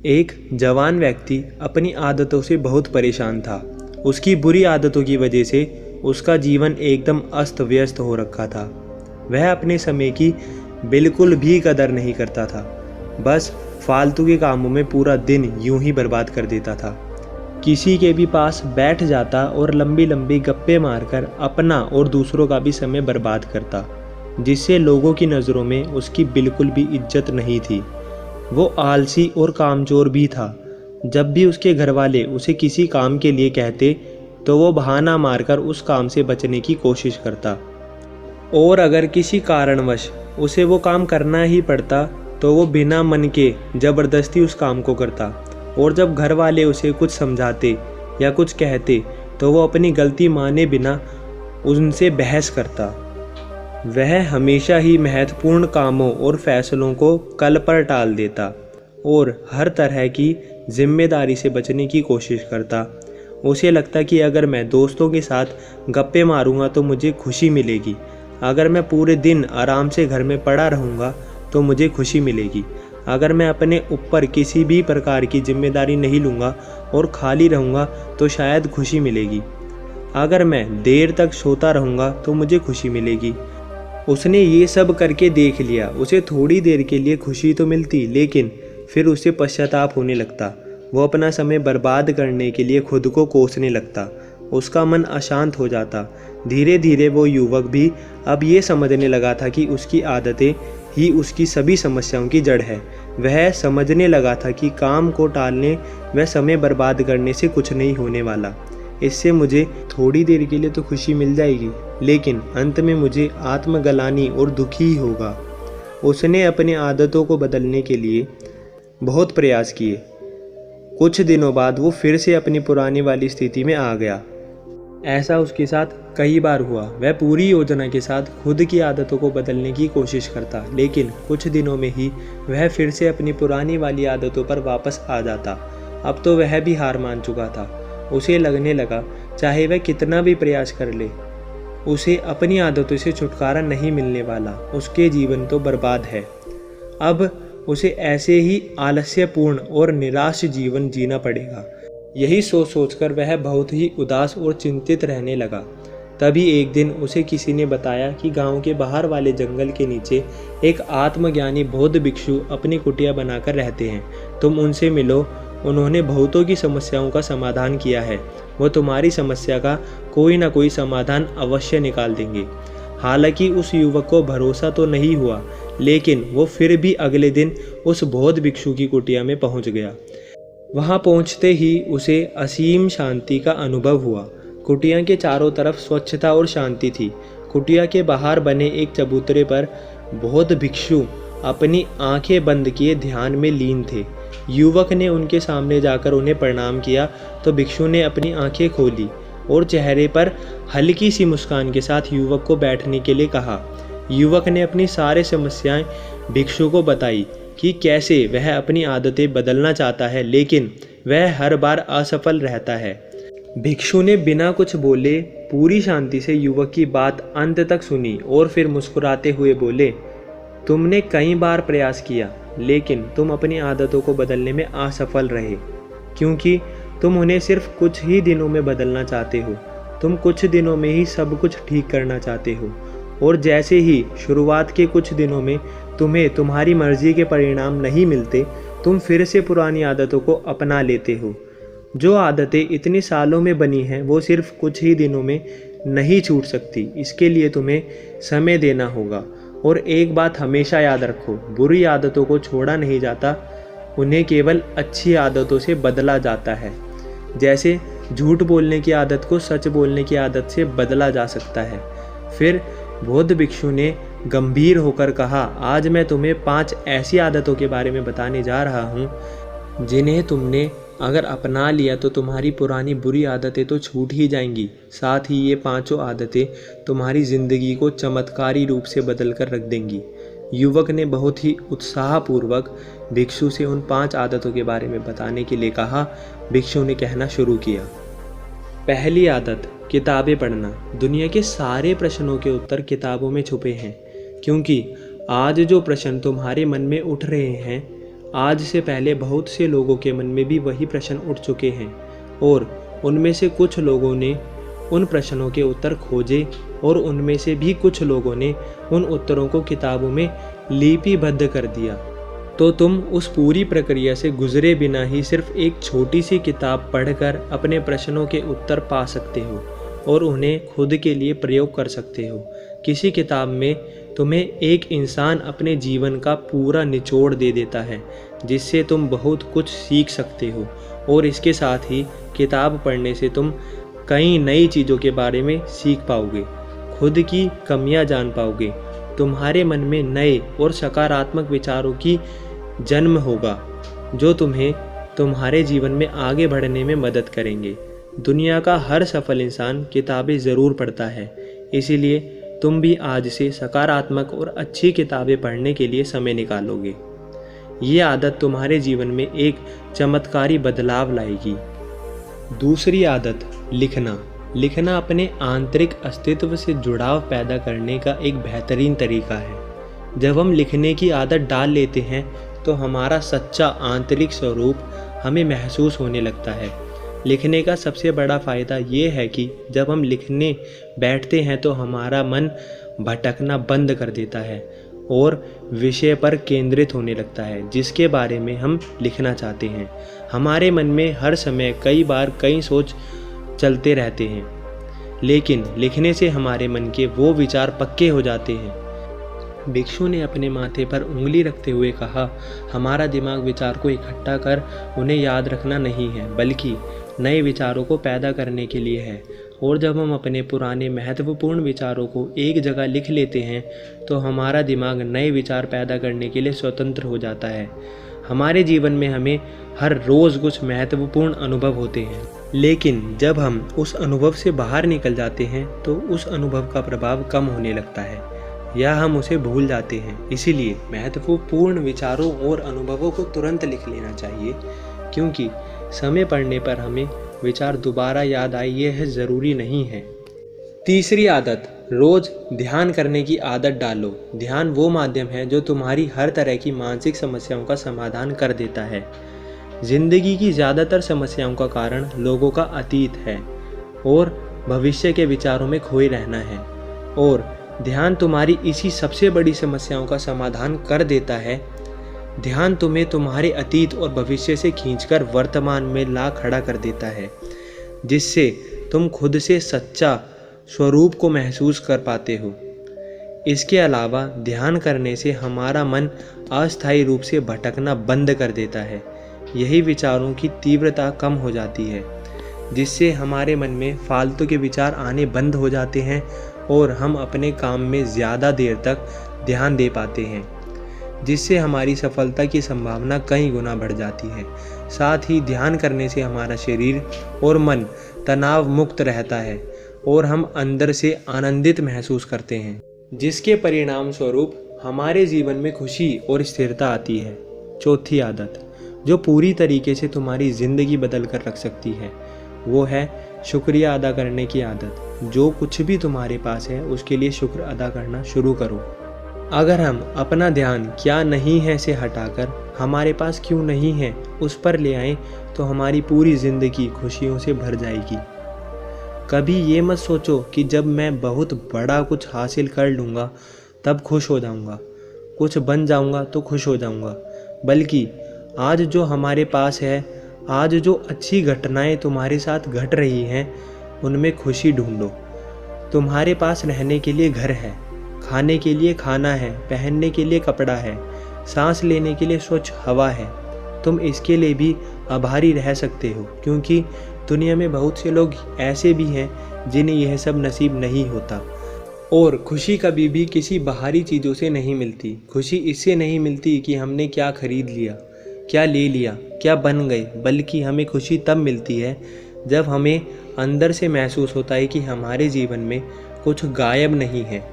एक जवान व्यक्ति अपनी आदतों से बहुत परेशान था। उसकी बुरी आदतों की वजह से उसका जीवन एकदम अस्त व्यस्त हो रखा था। वह अपने समय की बिल्कुल भी कदर नहीं करता था, बस फालतू के कामों में पूरा दिन यूं ही बर्बाद कर देता था। किसी के भी पास बैठ जाता और लंबी लंबी गप्पे मारकर अपना और दूसरों का भी समय बर्बाद करता, जिससे लोगों की नज़रों में उसकी बिल्कुल भी इज्जत नहीं थी। वो आलसी और कामचोर भी था। जब भी उसके घर वाले उसे किसी काम के लिए कहते तो वो बहाना मारकर उस काम से बचने की कोशिश करता, और अगर किसी कारणवश उसे वो काम करना ही पड़ता तो वो बिना मन के ज़बरदस्ती उस काम को करता। और जब घर वाले उसे कुछ समझाते या कुछ कहते तो वो अपनी गलती माने बिना उनसे बहस करता। वह हमेशा ही महत्वपूर्ण कामों और फैसलों को कल पर टाल देता और हर तरह की जिम्मेदारी से बचने की कोशिश करता। उसे लगता कि अगर मैं दोस्तों के साथ गप्पे मारूंगा तो मुझे खुशी मिलेगी, अगर मैं पूरे दिन आराम से घर में पड़ा रहूंगा तो मुझे खुशी मिलेगी, अगर मैं अपने ऊपर किसी भी प्रकार की जिम्मेदारी नहीं लूँगा और खाली रहूँगा तो शायद खुशी मिलेगी, अगर मैं देर तक सोता रहूँगा तो मुझे खुशी मिलेगी। उसने ये सब करके देख लिया। उसे थोड़ी देर के लिए खुशी तो मिलती, लेकिन फिर उसे पश्चाताप होने लगता। वो अपना समय बर्बाद करने के लिए खुद को कोसने लगता। उसका मन अशांत हो जाता। धीरे धीरे वो युवक भी अब ये समझने लगा था कि उसकी आदतें ही उसकी सभी समस्याओं की जड़ है। वह समझने लगा था कि काम को टालने व समय बर्बाद करने से कुछ नहीं होने वाला। इससे मुझे थोड़ी देर के लिए तो खुशी मिल जाएगी, लेकिन अंत में मुझे आत्मग्लानि और दुखी ही होगा। उसने अपनी आदतों को बदलने के लिए बहुत प्रयास किए। कुछ दिनों बाद वो फिर से अपनी पुरानी वाली स्थिति में आ गया। ऐसा उसके साथ कई बार हुआ। वह पूरी योजना के साथ खुद की आदतों को बदलने की कोशिश करता, लेकिन कुछ दिनों में ही वह फिर से अपनी पुरानी वाली आदतों पर वापस आ जाता। अब तो वह भी हार मान चुका था। उसे लगने लगा चाहे वह कितना भी प्रयास कर ले, उसे अपनी आदतों से छुटकारा नहीं मिलने वाला। उसके जीवन तो बर्बाद है। अब उसे ऐसे ही आलस्यपूर्ण और निराश जीवन जीना पड़ेगा। यही सोच सोचकर वह बहुत ही उदास और चिंतित रहने लगा। तभी एक दिन उसे किसी ने बताया कि गांव के बाहर वाले जंगल के नीचे एक आत्मज्ञानी बौद्ध भिक्षु अपनी कुटिया बनाकर रहते हैं। तुम उनसे मिलो, उन्होंने बहुतों की समस्याओं का समाधान किया है। वो तुम्हारी समस्या का कोई ना कोई समाधान अवश्य निकाल देंगे। हालांकि उस युवक को भरोसा तो नहीं हुआ, लेकिन वो फिर भी अगले दिन उस बौद्ध भिक्षु की कुटिया में पहुंच गया। वहां पहुंचते ही उसे असीम शांति का अनुभव हुआ। कुटिया के चारों तरफ स्वच्छता और शांति थी। कुटिया के बाहर बने एक चबूतरे पर बौद्ध भिक्षु अपनी आंखें बंद किए ध्यान में लीन थे। युवक ने उनके सामने जाकर उन्हें प्रणाम किया तो भिक्षु ने अपनी आंखें खोली और चेहरे पर हल्की सी मुस्कान के साथ युवक को बैठने के लिए कहा। युवक ने अपनी सारी समस्याएं भिक्षु को बताई कि कैसे वह अपनी आदतें बदलना चाहता है, लेकिन वह हर बार असफल रहता है। भिक्षु ने बिना कुछ बोले पूरी शांति से युवक की बात अंत तक सुनी और फिर मुस्कुराते हुए बोले, तुमने कई बार प्रयास किया, लेकिन तुम अपनी आदतों को बदलने में असफल रहे, क्योंकि तुम उन्हें सिर्फ कुछ ही दिनों में बदलना चाहते हो। तुम कुछ दिनों में ही सब कुछ ठीक करना चाहते हो, और जैसे ही शुरुआत के कुछ दिनों में तुम्हें तुम्हारी मर्जी के परिणाम नहीं मिलते, तुम फिर से पुरानी आदतों को अपना लेते हो। जो आदतें इतने सालों में बनी हैं वो सिर्फ कुछ ही दिनों में नहीं छूट सकती। इसके लिए तुम्हें समय देना होगा। और एक बात हमेशा याद रखो, बुरी आदतों को छोड़ा नहीं जाता, उन्हें केवल अच्छी आदतों से बदला जाता है। जैसे झूठ बोलने की आदत को सच बोलने की आदत से बदला जा सकता है। फिर बौद्ध भिक्षु ने गंभीर होकर कहा, आज मैं तुम्हें 5 ऐसी आदतों के बारे में बताने जा रहा हूँ जिन्हें तुमने अगर अपना लिया तो तुम्हारी पुरानी बुरी आदतें तो छूट ही जाएंगी, साथ ही ये 5 आदतें तुम्हारी ज़िंदगी को चमत्कारी रूप से बदल कर रख देंगी। युवक ने बहुत ही उत्साहपूर्वक भिक्षु से उन 5 आदतों के बारे में बताने के लिए कहा। भिक्षु ने कहना शुरू किया, पहली आदत, किताबें पढ़ना। दुनिया के सारे प्रश्नों के उत्तर किताबों में छुपे हैं, क्योंकि आज जो प्रश्न तुम्हारे मन में उठ रहे हैं आज से पहले बहुत से लोगों के मन में भी वही प्रश्न उठ चुके हैं और उनमें से कुछ लोगों ने उन प्रश्नों के उत्तर खोजे और उनमें से भी कुछ लोगों ने उन उत्तरों को किताबों में लिपिबद्ध कर दिया। तो तुम उस पूरी प्रक्रिया से गुजरे बिना ही सिर्फ एक छोटी सी किताब पढ़कर अपने प्रश्नों के उत्तर पा सकते हो और उन्हें खुद के लिए प्रयोग कर सकते हो। किसी किताब में तुम्हें एक इंसान अपने जीवन का पूरा निचोड़ दे देता है जिससे तुम बहुत कुछ सीख सकते हो और इसके साथ ही किताब पढ़ने से तुम कई नई चीज़ों के बारे में सीख पाओगे, खुद की कमियां जान पाओगे, तुम्हारे मन में नए और सकारात्मक विचारों की जन्म होगा जो तुम्हें तुम्हारे जीवन में आगे बढ़ने में मदद करेंगे। दुनिया का हर सफल इंसान किताबें ज़रूर पढ़ता है, इसीलिए तुम भी आज से सकारात्मक और अच्छी किताबें पढ़ने के लिए समय निकालोगे। ये आदत तुम्हारे जीवन में एक चमत्कारी बदलाव लाएगी। दूसरी आदत, लिखना। लिखना अपने आंतरिक अस्तित्व से जुड़ाव पैदा करने का एक बेहतरीन तरीका है। जब हम लिखने की आदत डाल लेते हैं तो हमारा सच्चा आंतरिक स्वरूप हमें महसूस होने लगता है। लिखने का सबसे बड़ा फ़ायदा ये है कि जब हम लिखने बैठते हैं तो हमारा मन भटकना बंद कर देता है और विषय पर केंद्रित होने लगता है जिसके बारे में हम लिखना चाहते हैं। हमारे मन में हर समय कई बार कई सोच चलते रहते हैं, लेकिन लिखने से हमारे मन के वो विचार पक्के हो जाते हैं। भिक्षु ने अपने माथे पर उंगली रखते हुए कहा, हमारा दिमाग विचार को इकट्ठा कर उन्हें याद रखना नहीं है, बल्कि नए विचारों को पैदा करने के लिए है। और जब हम अपने पुराने महत्वपूर्ण विचारों को एक जगह लिख लेते हैं तो हमारा दिमाग नए विचार पैदा करने के लिए स्वतंत्र हो जाता है। हमारे जीवन में हमें हर रोज़ कुछ महत्वपूर्ण अनुभव होते हैं, लेकिन जब हम उस अनुभव से बाहर निकल जाते हैं तो उस अनुभव का प्रभाव कम होने लगता है या हम उसे भूल जाते हैं। इसीलिए महत्वपूर्ण विचारों और अनुभवों को तुरंत लिख लेना चाहिए, क्योंकि समय पड़ने पर हमें विचार दोबारा याद आए यह ज़रूरी नहीं है। तीसरी आदत, रोज़ ध्यान करने की आदत डालो। ध्यान वो माध्यम है जो तुम्हारी हर तरह की मानसिक समस्याओं का समाधान कर देता है। जिंदगी की ज़्यादातर समस्याओं का कारण लोगों का अतीत है और भविष्य के विचारों में खोए रहना है, और ध्यान तुम्हारी इसी सबसे बड़ी समस्याओं का समाधान कर देता है। ध्यान तुम्हें तुम्हारे अतीत और भविष्य से खींचकर वर्तमान में ला खड़ा कर देता है, जिससे तुम खुद से सच्चा स्वरूप को महसूस कर पाते हो। इसके अलावा ध्यान करने से हमारा मन अस्थायी रूप से भटकना बंद कर देता है। यही विचारों की तीव्रता कम हो जाती है, जिससे हमारे मन में फालतू के विचार आने बंद हो जाते हैं और हम अपने काम में ज़्यादा देर तक ध्यान दे पाते हैं, जिससे हमारी सफलता की संभावना कई गुना बढ़ जाती है। साथ ही ध्यान करने से हमारा शरीर और मन तनाव मुक्त रहता है और हम अंदर से आनंदित महसूस करते हैं, जिसके परिणाम स्वरूप हमारे जीवन में खुशी और स्थिरता आती है। चौथी आदत, जो पूरी तरीके से तुम्हारी ज़िंदगी बदल कर रख सकती है, वो है शुक्रिया अदा करने की आदत। जो कुछ भी तुम्हारे पास है उसके लिए शुक्र अदा करना शुरू करो। अगर हम अपना ध्यान क्या नहीं है से हटाकर हमारे पास क्यों नहीं है उस पर ले आएं तो हमारी पूरी ज़िंदगी खुशियों से भर जाएगी। कभी ये मत सोचो कि जब मैं बहुत बड़ा कुछ हासिल कर लूँगा तब खुश हो जाऊँगा, कुछ बन जाऊँगा तो खुश हो जाऊँगा, बल्कि आज जो हमारे पास है, आज जो अच्छी घटनाएं तुम्हारे साथ घट रही हैं, उनमें खुशी ढूंढो। तुम्हारे पास रहने के लिए घर है, खाने के लिए खाना है, पहनने के लिए कपड़ा है, सांस लेने के लिए स्वच्छ हवा है। तुम इसके लिए भी आभारी रह सकते हो, क्योंकि दुनिया में बहुत से लोग ऐसे भी हैं जिन्हें यह सब नसीब नहीं होता। और खुशी कभी भी किसी बाहरी चीज़ों से नहीं मिलती। खुशी इससे नहीं मिलती कि हमने क्या खरीद लिया, क्या ले लिया, क्या बन गए, बल्कि हमें खुशी तब मिलती है जब हमें अंदर से महसूस होता है कि हमारे जीवन में कुछ गायब नहीं है,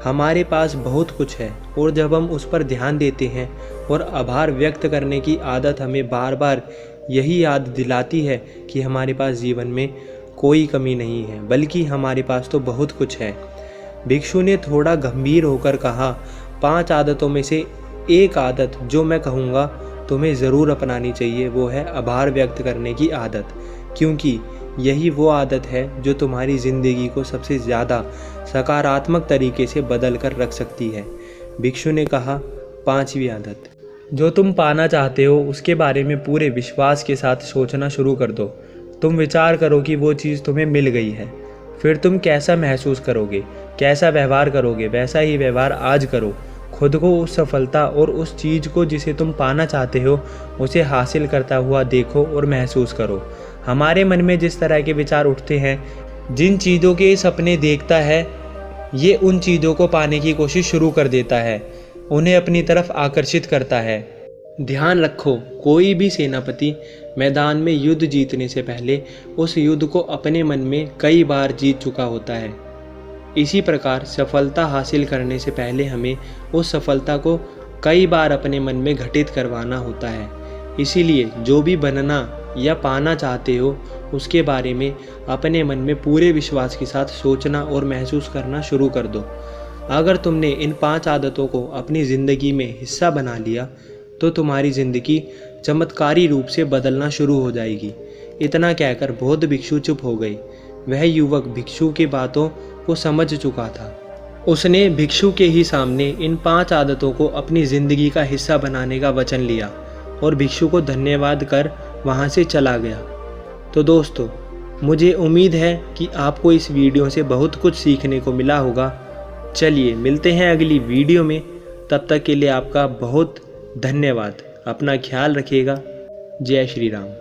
हमारे पास बहुत कुछ है। और जब हम उस पर ध्यान देते हैं और आभार व्यक्त करने की आदत हमें बार बार यही याद दिलाती है कि हमारे पास जीवन में कोई कमी नहीं है, बल्कि हमारे पास तो बहुत कुछ है। भिक्षु ने थोड़ा गंभीर होकर कहा, 5 आदतों में से एक आदत जो मैं कहूँगा तुम्हें ज़रूर अपनानी चाहिए वो है आभार व्यक्त करने की आदत, क्योंकि यही वो आदत है जो तुम्हारी ज़िंदगी को सबसे ज़्यादा सकारात्मक तरीके से बदल कर रख सकती है। भिक्षु ने कहा, 5वीं आदत, जो तुम पाना चाहते हो उसके बारे में पूरे विश्वास के साथ सोचना शुरू कर दो। तुम विचार करो कि वो चीज़ तुम्हें मिल गई है, फिर तुम कैसा महसूस करोगे, कैसा व्यवहार करोगे, वैसा ही व्यवहार आज करो। खुद को उस सफलता और उस चीज़ को जिसे तुम पाना चाहते हो उसे हासिल करता हुआ देखो और महसूस करो। हमारे मन में जिस तरह के विचार उठते हैं, जिन चीज़ों के सपने देखता है, ये उन चीज़ों को पाने की कोशिश शुरू कर देता है, उन्हें अपनी तरफ आकर्षित करता है। ध्यान रखो, कोई भी सेनापति मैदान में युद्ध जीतने से पहले उस युद्ध को अपने मन में कई बार जीत चुका होता है। इसी प्रकार सफलता हासिल करने से पहले हमें उस सफलता को कई बार अपने मन में घटित करवाना होता है। इसीलिए जो भी बनना या पाना चाहते हो उसके बारे में अपने मन में पूरे विश्वास के साथ सोचना और महसूस करना शुरू कर दो। अगर तुमने इन 5 आदतों को अपनी ज़िंदगी में हिस्सा बना लिया तो तुम्हारी ज़िंदगी चमत्कारी रूप से बदलना शुरू हो जाएगी। इतना कहकर बौद्ध भिक्षु चुप हो गए। वह युवक भिक्षु की बातों को समझ चुका था। उसने भिक्षु के ही सामने इन 5 आदतों को अपनी ज़िंदगी का हिस्सा बनाने का वचन लिया और भिक्षु को धन्यवाद कर वहाँ से चला गया। तो दोस्तों, मुझे उम्मीद है कि आपको इस वीडियो से बहुत कुछ सीखने को मिला होगा। चलिए मिलते हैं अगली वीडियो में, तब तक के लिए आपका बहुत धन्यवाद। अपना ख्याल रखिएगा। जय श्री राम।